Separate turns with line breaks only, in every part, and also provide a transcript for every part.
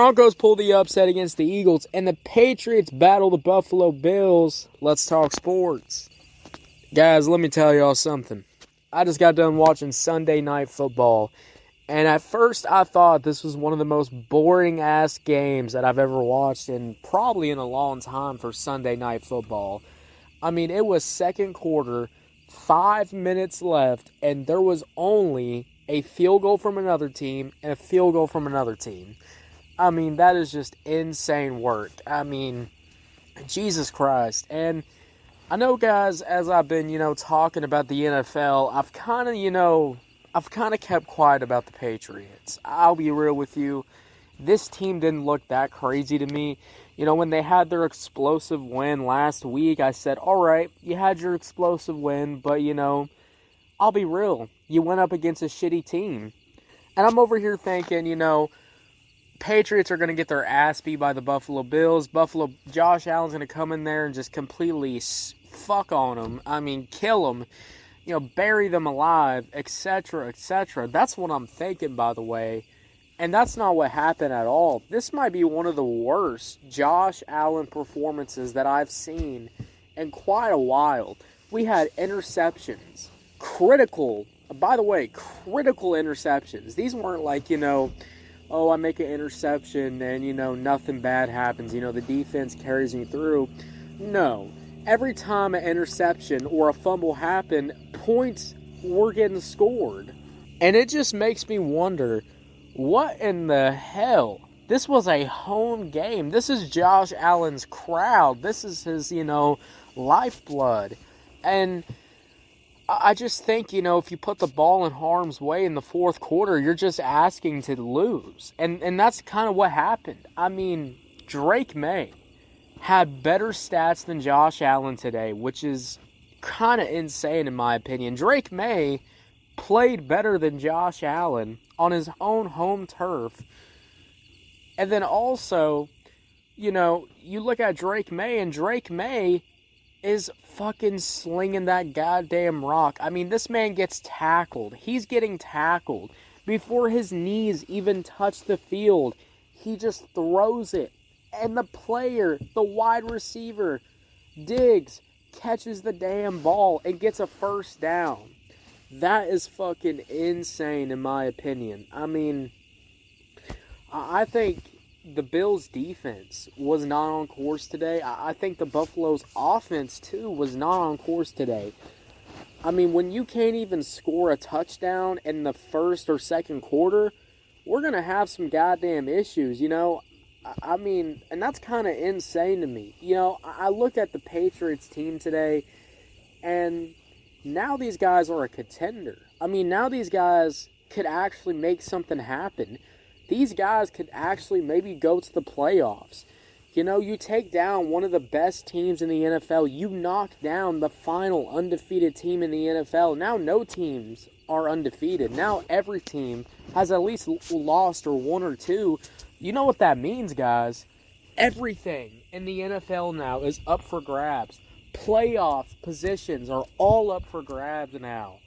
Broncos pull the upset against the Eagles, and the Patriots battle the Buffalo Bills. Let's talk sports. Guys, let me tell y'all something. I just got done watching Sunday Night Football, and at first I thought this was one of the most boring-ass games that I've ever watched in probably in a long time for Sunday Night Football. I mean, it was second quarter, 5 minutes left, and there was only a field goal from another team and a field goal from another team. I mean, that is just insane work. I mean, Jesus Christ. And I know, guys, as I've been, talking about the NFL, I've kind of kept quiet about the Patriots. I'll be real with you. This team didn't look that crazy to me. When they had their explosive win last week, I said, all right, you had your explosive win, but, I'll be real. You went up against a shitty team. And I'm over here thinking, Patriots are going to get their ass beat by the Buffalo Bills. Josh Allen's going to come in there and just completely fuck on them. I mean, kill them. Bury them alive, etc., etc. That's what I'm thinking, by the way. And that's not what happened at all. This might be one of the worst Josh Allen performances that I've seen in quite a while. We had interceptions. Critical interceptions. These weren't like, I make an interception and, nothing bad happens. The defense carries me through. No. Every time an interception or a fumble happened, points were getting scored. And it just makes me wonder, what in the hell? This was a home game. This is Josh Allen's crowd. This is his, lifeblood. And I just think, if you put the ball in harm's way in the fourth quarter, you're just asking to lose. And that's kind of what happened. I mean, Drake May had better stats than Josh Allen today, which is kind of insane in my opinion. Drake May played better than Josh Allen on his own home turf. And then also, you look at Drake May, and Drake May is fucking slinging that goddamn rock. I mean, this man gets tackled. He's getting tackled. Before his knees even touch the field, he just throws it. And the player, the wide receiver, Diggs, catches the damn ball and gets a first down. That is fucking insane in my opinion. I mean, I think the Bills' defense was not on course today. I think the Buffalo's offense, too, was not on course today. I mean, when you can't even score a touchdown in the first or second quarter, we're going to have some goddamn issues, I mean, and that's kind of insane to me. I looked at the Patriots team today, and now these guys are a contender. I mean, now these guys could actually make something happen. These guys could actually maybe go to the playoffs. You take down one of the best teams in the NFL. You knock down the final undefeated team in the NFL. Now no teams are undefeated. Now every team has at least lost or one or two. You know what that means, guys? Everything in the NFL now is up for grabs. Playoff positions are all up for grabs now.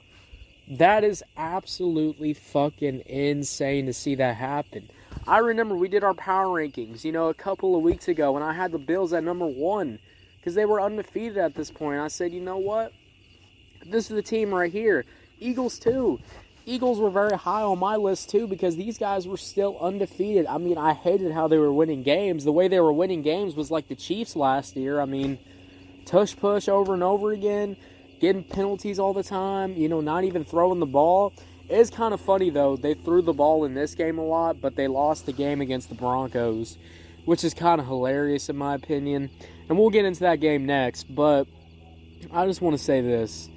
That is absolutely fucking insane to see that happen. I remember we did our power rankings, a couple of weeks ago, and I had the Bills at number 1 because they were undefeated at this point. I said, you know what? This is the team right here. Eagles, too. Eagles were very high on my list, too, because these guys were still undefeated. I mean, I hated how they were winning games. The way they were winning games was like the Chiefs last year. I mean, tush-push over and over again. Getting penalties all the time, not even throwing the ball. It is kind of funny, though. They threw the ball in this game a lot, but they lost the game against the Broncos, which is kind of hilarious in my opinion. And we'll get into that game next, but I just want to say this.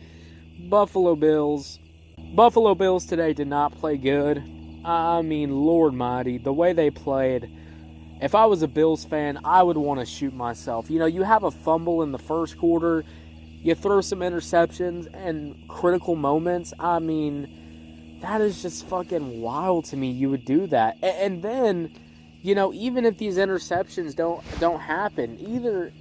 Buffalo Bills today did not play good. I mean, Lord mighty, the way they played. If I was a Bills fan, I would want to shoot myself. You have a fumble in the first quarter. You throw some interceptions and critical moments. I mean, that is just fucking wild to me. You would do that. And then, even if these interceptions don't happen, even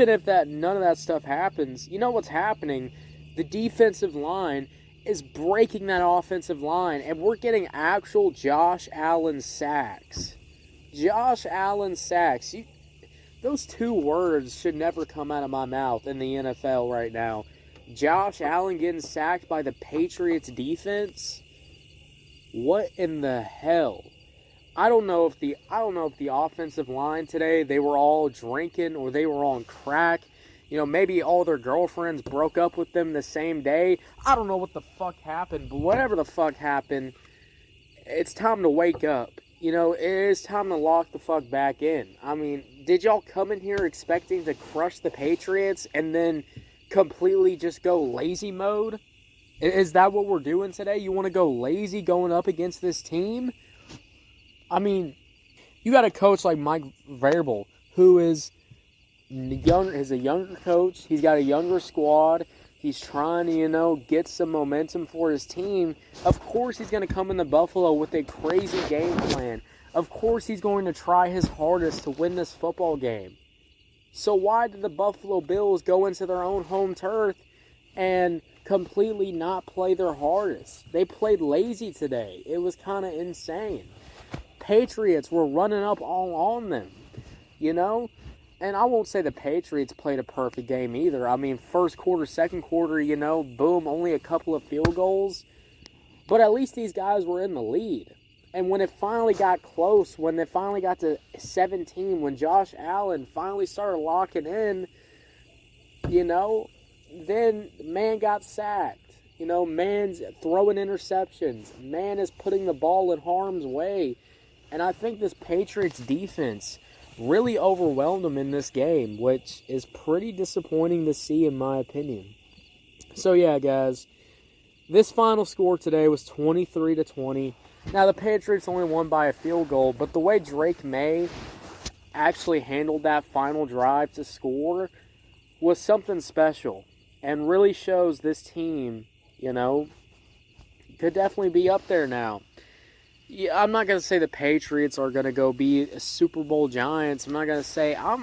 if that none of that stuff happens, what's happening? The defensive line is breaking that offensive line, and we're getting actual Josh Allen sacks. Josh Allen sacks. Those two words should never come out of my mouth in the NFL right now. Josh Allen getting sacked by the Patriots defense? What in the hell? I don't know if the offensive line today, they were all drinking or they were on crack. You know, maybe all their girlfriends broke up with them the same day. I don't know what the fuck happened, but whatever the fuck happened, it's time to wake up. You know, it is time to lock the fuck back in. I mean, did y'all come in here expecting to crush the Patriots and then completely just go lazy mode? Is that what we're doing today? You want to go lazy going up against this team? I mean, you got a coach like Mike Vrabel, who is a younger coach. He's got a younger squad. He's trying to, get some momentum for his team. Of course he's going to come into Buffalo with a crazy game plan. Of course he's going to try his hardest to win this football game. So why did the Buffalo Bills go into their own home turf and completely not play their hardest? They played lazy today. It was kind of insane. Patriots were running up all on them, And I won't say the Patriots played a perfect game either. I mean, first quarter, second quarter, boom, only a couple of field goals. But at least these guys were in the lead. And when it finally got close, when they finally got to 17, when Josh Allen finally started locking in, then man got sacked. Man's throwing interceptions. Man is putting the ball in harm's way. And I think this Patriots defense really overwhelmed them in this game, which is pretty disappointing to see in my opinion. So yeah, guys, this final score today was 23-20. Now the Patriots only won by a field goal, but the way Drake May actually handled that final drive to score was something special and really shows this team, could definitely be up there now. Yeah, I'm not going to say the Patriots are going to go be Super Bowl giants. I'm not going to say, I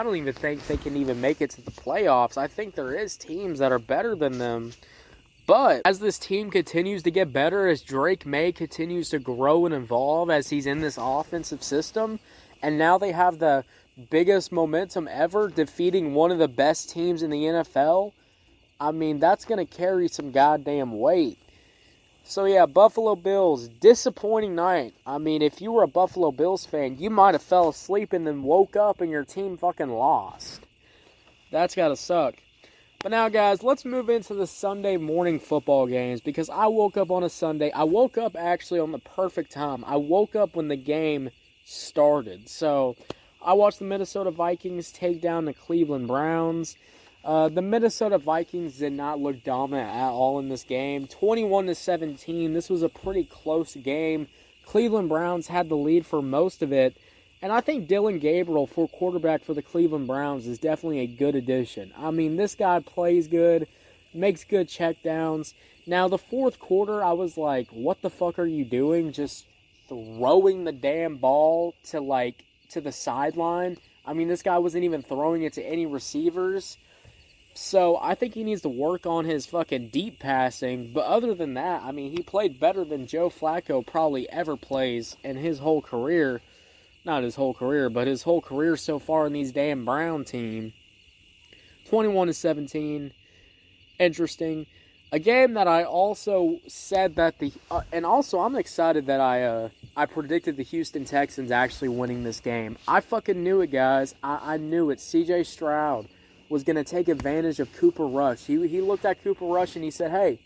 don't even think they can even make it to the playoffs. I think there is teams that are better than them. But as this team continues to get better, as Drake May continues to grow and evolve as he's in this offensive system, and now they have the biggest momentum ever, defeating one of the best teams in the NFL, I mean, that's going to carry some goddamn weight. So yeah, Buffalo Bills, disappointing night. I mean, if you were a Buffalo Bills fan, you might have fell asleep and then woke up and your team fucking lost. That's gotta suck. But now, guys, let's move into the Sunday morning football games, because I woke up on a Sunday. I woke up actually on the perfect time. I woke up when the game started. So I watched the Minnesota Vikings take down the Cleveland Browns. The Minnesota Vikings did not look dominant at all in this game. 21-17. This was a pretty close game. Cleveland Browns had the lead for most of it. And I think Dylan Gabriel, for quarterback for the Cleveland Browns, is definitely a good addition. I mean, this guy plays good, makes good checkdowns. Now, the fourth quarter, I was like, what the fuck are you doing? Just throwing the damn ball to the sideline? I mean, this guy wasn't even throwing it to any receivers. So I think he needs to work on his fucking deep passing. But other than that, I mean, he played better than Joe Flacco probably ever plays in his whole career. Not his whole career, but his whole career so far in these damn Brown team. 21-17. Interesting. A game that I also said that and also I'm excited that I predicted the Houston Texans actually winning this game. I fucking knew it, guys. I knew it. C.J. Stroud was going to take advantage of Cooper Rush. He looked at Cooper Rush and he said, hey,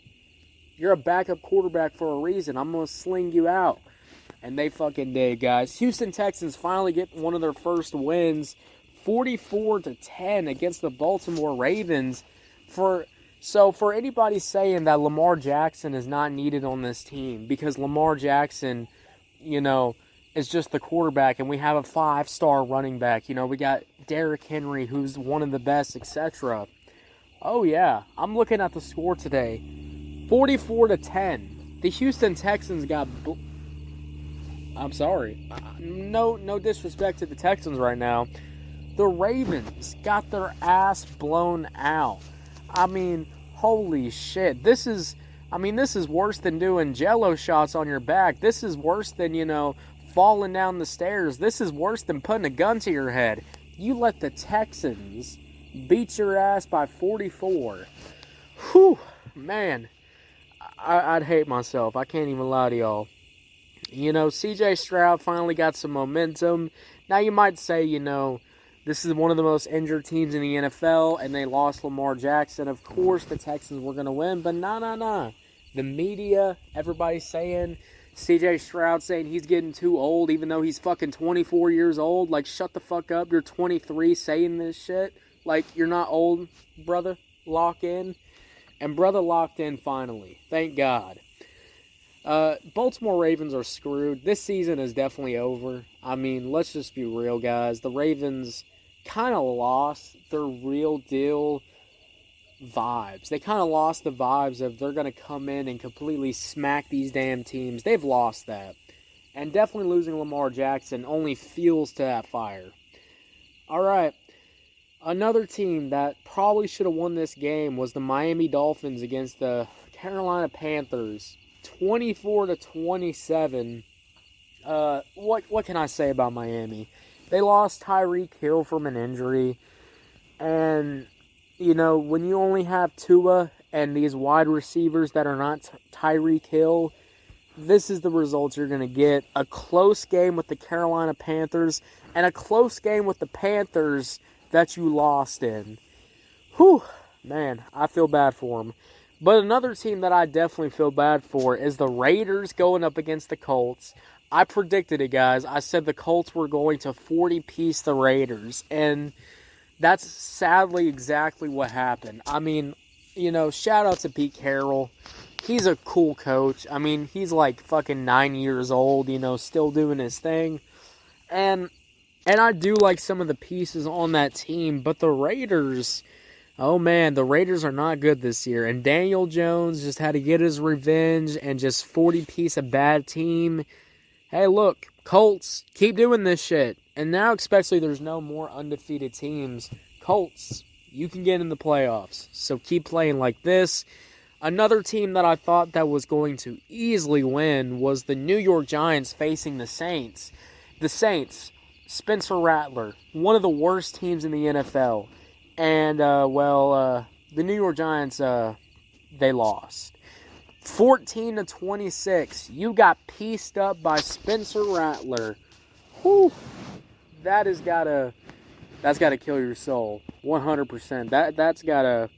you're a backup quarterback for a reason. I'm going to sling you out. And they fucking did, guys. Houston Texans finally get one of their first wins, 44-10 against the Baltimore Ravens. So for anybody saying that Lamar Jackson is not needed on this team because Lamar Jackson, is just the quarterback, and we have a 5-star running back. We got Derrick Henry, who's one of the best, etc. Oh, yeah. I'm looking at the score today. 44-10. The Houston Texans got... I'm sorry. No disrespect to the Texans right now. The Ravens got their ass blown out. I mean, holy shit. This is I mean, this is worse than doing jello shots on your back. This is worse than, falling down the stairs. This is worse than putting a gun to your head. You let the Texans beat your ass by 44. Whew, man. I'd hate myself. I can't even lie to y'all. CJ Stroud finally got some momentum. Now you might say, this is one of the most injured teams in the NFL, and they lost Lamar Jackson. Of course, the Texans were going to win, but nah. The media, everybody's saying, CJ Stroud saying he's getting too old, even though he's fucking 24 years old. Like, shut the fuck up. You're 23 saying this shit. Like, you're not old, brother. Lock in. And brother locked in finally. Thank God. Baltimore Ravens are screwed. This season is definitely over. I mean, let's just be real, guys. The Ravens kind of lost their real deal vibes. They kind of lost the vibes of they're going to come in and completely smack these damn teams. They've lost that. And definitely losing Lamar Jackson only fuels to that fire. All right. Another team that probably should have won this game was the Miami Dolphins against the Carolina Panthers. 24-27. What can I say about Miami? They lost Tyreek Hill from an injury. And, when you only have Tua and these wide receivers that are not Tyreek Hill, this is the results you're going to get. A close game with the Carolina Panthers and a close game with the Panthers that you lost in. Whew, man, I feel bad for them. But another team that I definitely feel bad for is the Raiders going up against the Colts. I predicted it, guys. I said the Colts were going to 40-piece the Raiders. And that's sadly exactly what happened. I mean, shout out to Pete Carroll. He's a cool coach. I mean, he's like fucking 9 years old, still doing his thing. And I do like some of the pieces on that team, but the Raiders, oh man, the Raiders are not good this year. And Daniel Jones just had to get his revenge and just 40-piece a bad team. Hey, look, Colts, keep doing this shit. And now, especially, there's no more undefeated teams. Colts, you can get in the playoffs. So keep playing like this. Another team that I thought that was going to easily win was the New York Giants facing the Saints. The Saints, Spencer Rattler, one of the worst teams in the NFL. And, the New York Giants, they lost. 14-26. You got pieced up by Spencer Rattler. Whew. That's gotta kill your soul. 100%. That's gotta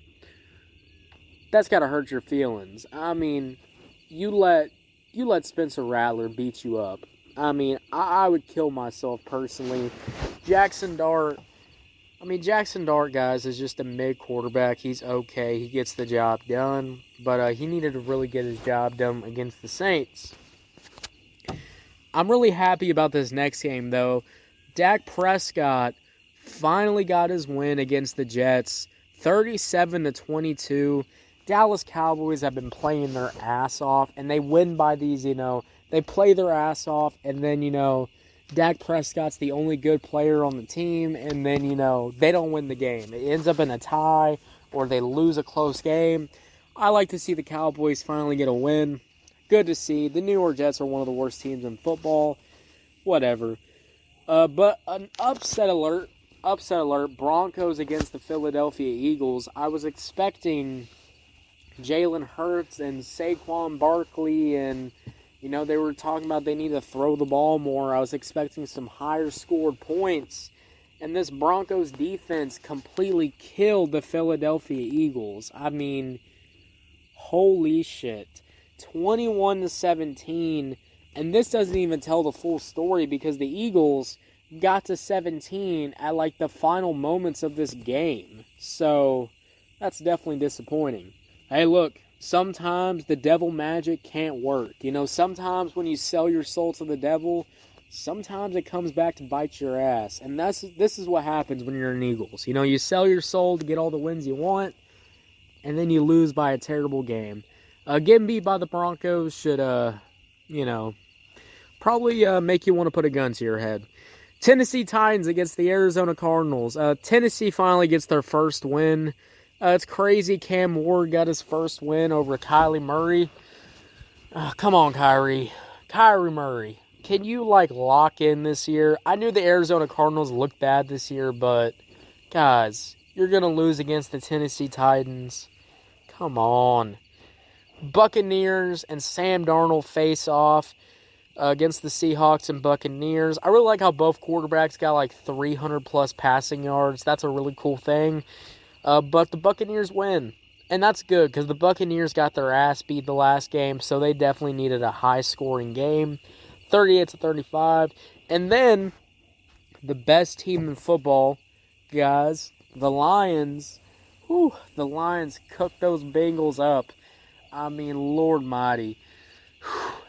hurt your feelings. I mean, you let Spencer Rattler beat you up. I mean, I would kill myself personally. Jackson Dart, guys, is just a mid-quarterback. He's okay. He gets the job done. But he needed to really get his job done against the Saints. I'm really happy about this next game, though. Dak Prescott finally got his win against the Jets. 37-22. Dallas Cowboys have been playing their ass off. And they win by these, they play their ass off. And then, Dak Prescott's the only good player on the team, and then, they don't win the game. It ends up in a tie, or they lose a close game. I like to see the Cowboys finally get a win. Good to see. The New York Jets are one of the worst teams in football. Whatever. But an upset alert. Broncos against the Philadelphia Eagles. I was expecting Jalen Hurts and Saquon Barkley and they were talking about they need to throw the ball more. I was expecting some higher scored points. And this Broncos defense completely killed the Philadelphia Eagles. I mean, holy shit. 21-17. And this doesn't even tell the full story because the Eagles got to 17 at like the final moments of this game. So, that's definitely disappointing. Hey, look. Sometimes the devil magic can't work. Sometimes when you sell your soul to the devil, sometimes it comes back to bite your ass. And this is what happens when you're an Eagles. You sell your soul to get all the wins you want, and then you lose by a terrible game. Getting beat by the Broncos should, probably make you want to put a gun to your head. Tennessee Titans against the Arizona Cardinals. Tennessee finally gets their first win. It's crazy. Cam Ward got his first win over Kylie Murray. Come on, Kyrie. Kyrie Murray. Can you, lock in this year? I knew the Arizona Cardinals looked bad this year, but, guys, you're going to lose against the Tennessee Titans. Come on. Buccaneers and Sam Darnold face off against the Seahawks and Buccaneers. I really like how both quarterbacks got 300-plus passing yards. That's a really cool thing. But the Buccaneers win. And that's good because the Buccaneers got their ass beat the last game, so they definitely needed a high-scoring game. 38-35. And then the best team in football, guys, the Lions. Whew, the Lions cooked those Bengals up. I mean, Lord mighty.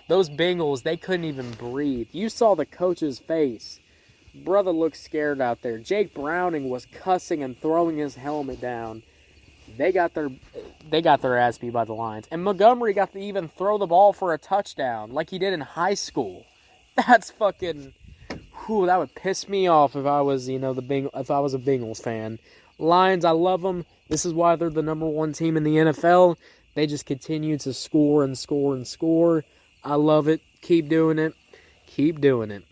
Those Bengals, they couldn't even breathe. You saw the coach's face. Brother looked scared out there. Jake Browning was cussing and throwing his helmet down. They got their ass beat by the Lions. And Montgomery got to even throw the ball for a touchdown like he did in high school. That's fucking... Whew, that would piss me off if I was, if I was a Bengals fan. Lions, I love them. This is why they're the number one team in the NFL. They just continue to score and score and score. I love it. Keep doing it. Keep doing it.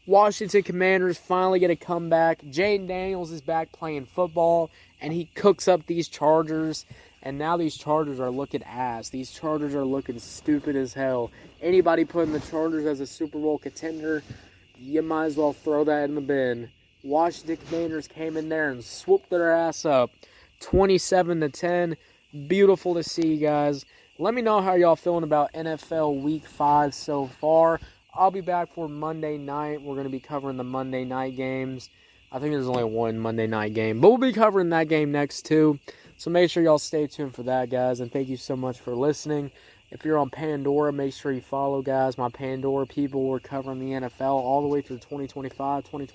Washington Commanders finally get a comeback. Jaden Daniels is back playing football, and he cooks up these Chargers. And now these Chargers are looking ass. These Chargers are looking stupid as hell. Anybody putting the Chargers as a Super Bowl contender, you might as well throw that in the bin. Washington Commanders came in there and swooped their ass up. 27-10. Beautiful to see, guys. Let me know how y'all feeling about NFL Week 5 so far. I'll be back for Monday night. We're going to be covering the Monday night games. I think there's only one Monday night game, but we'll be covering that game next too. So make sure y'all stay tuned for that, guys. And thank you so much for listening. If you're on Pandora, make sure you follow, guys. My Pandora people, we're covering the NFL all the way through 2025, 2026.